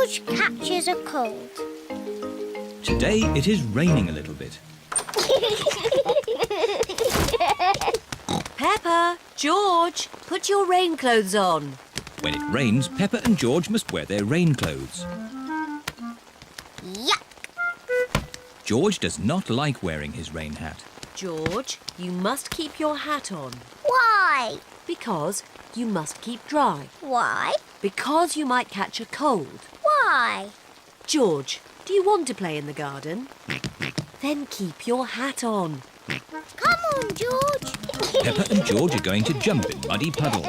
George catches a cold? Today it is raining a little bit. Peppa, George, put your rain clothes on. When it rains, Peppa and George must wear their rain clothes. Yuck! George does not like wearing his rain hat. George, you must keep your hat on. Why? Because you must keep dry. Why? Because you might catch a cold. Why? George, do you want to play in the garden? Then keep your hat on. Come on, George. Peppa and George are going to jump in muddy puddles.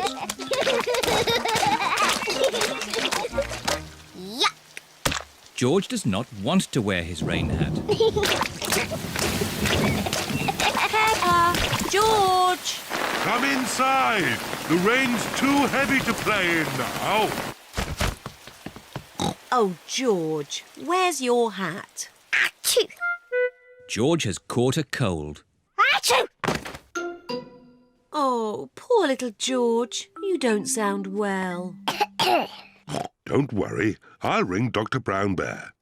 Yuck! George does not want to wear his rain hat. Peppa, George! Come inside. The rain's too heavy to play in now. Oh, George, where's your hat? Achoo! George has caught a cold. Achoo! Oh, poor little George. You don't sound well. Don't worry. I'll ring Dr. Brown Bear.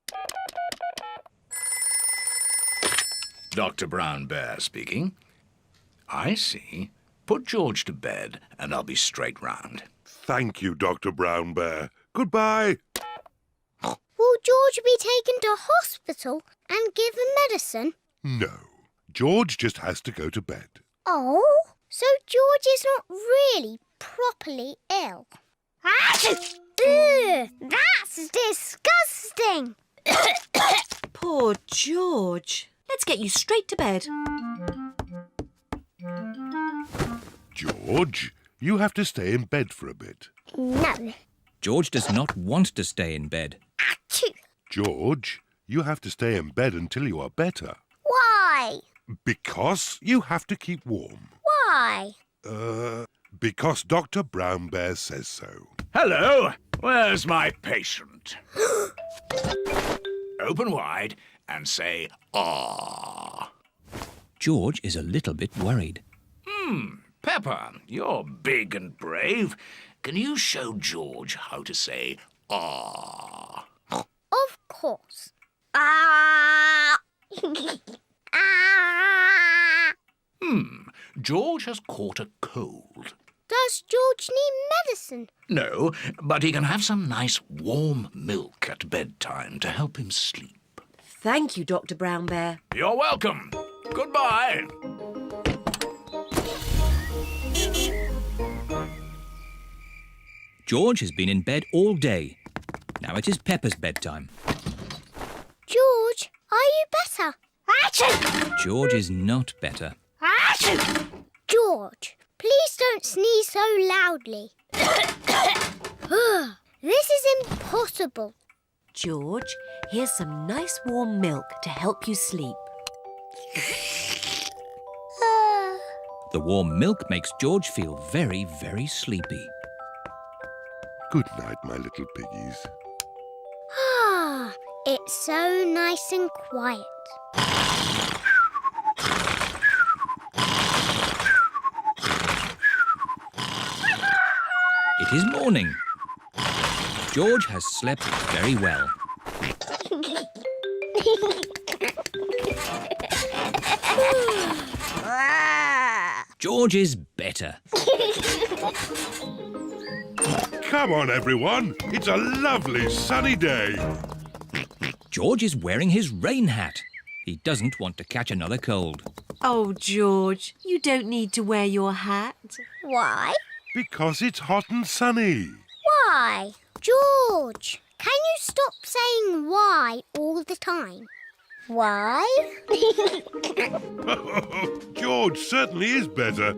Dr. Brown Bear speaking. I see. Put George to bed and I'll be straight round. Thank you, Dr. Brown Bear. Goodbye. Will George be taken to hospital and given medicine? No. George just has to go to bed. Oh, so George is not really properly ill. Achoo! Ugh, that's disgusting. Poor George. Let's get you straight to bed. George, you have to stay in bed for a bit. No. George does not want to stay in bed. Achoo! George, you have to stay in bed until you are better. Why? Because you have to keep warm. Why? Because Dr. Brown Bear says so. Hello, where's my patient? Open wide and say, ah. George is a little bit worried. Peppa, you're big and brave. Can you show George how to say, ah? Of course. Ah! Ah! George has caught a cold. Does George need medicine? No, but he can have some nice warm milk at bedtime to help him sleep. Thank you, Dr. Brown Bear. You're welcome. Goodbye. George has been in bed all day. Now it is Peppa's bedtime. George, are you better? Achoo! George is not better. Achoo! George, please don't sneeze so loudly. This is impossible. George, here's some nice warm milk to help you sleep. The warm milk makes George feel very, very sleepy. Good night, my little piggies. Ah, it's so nice and quiet. It is morning. George has slept very well. George is better. Come on, everyone. It's a lovely sunny day. George is wearing his rain hat. He doesn't want to catch another cold. Oh, George, you don't need to wear your hat. Why? Because it's hot and sunny. Why? George, can you stop saying why all the time? Why? George certainly is better.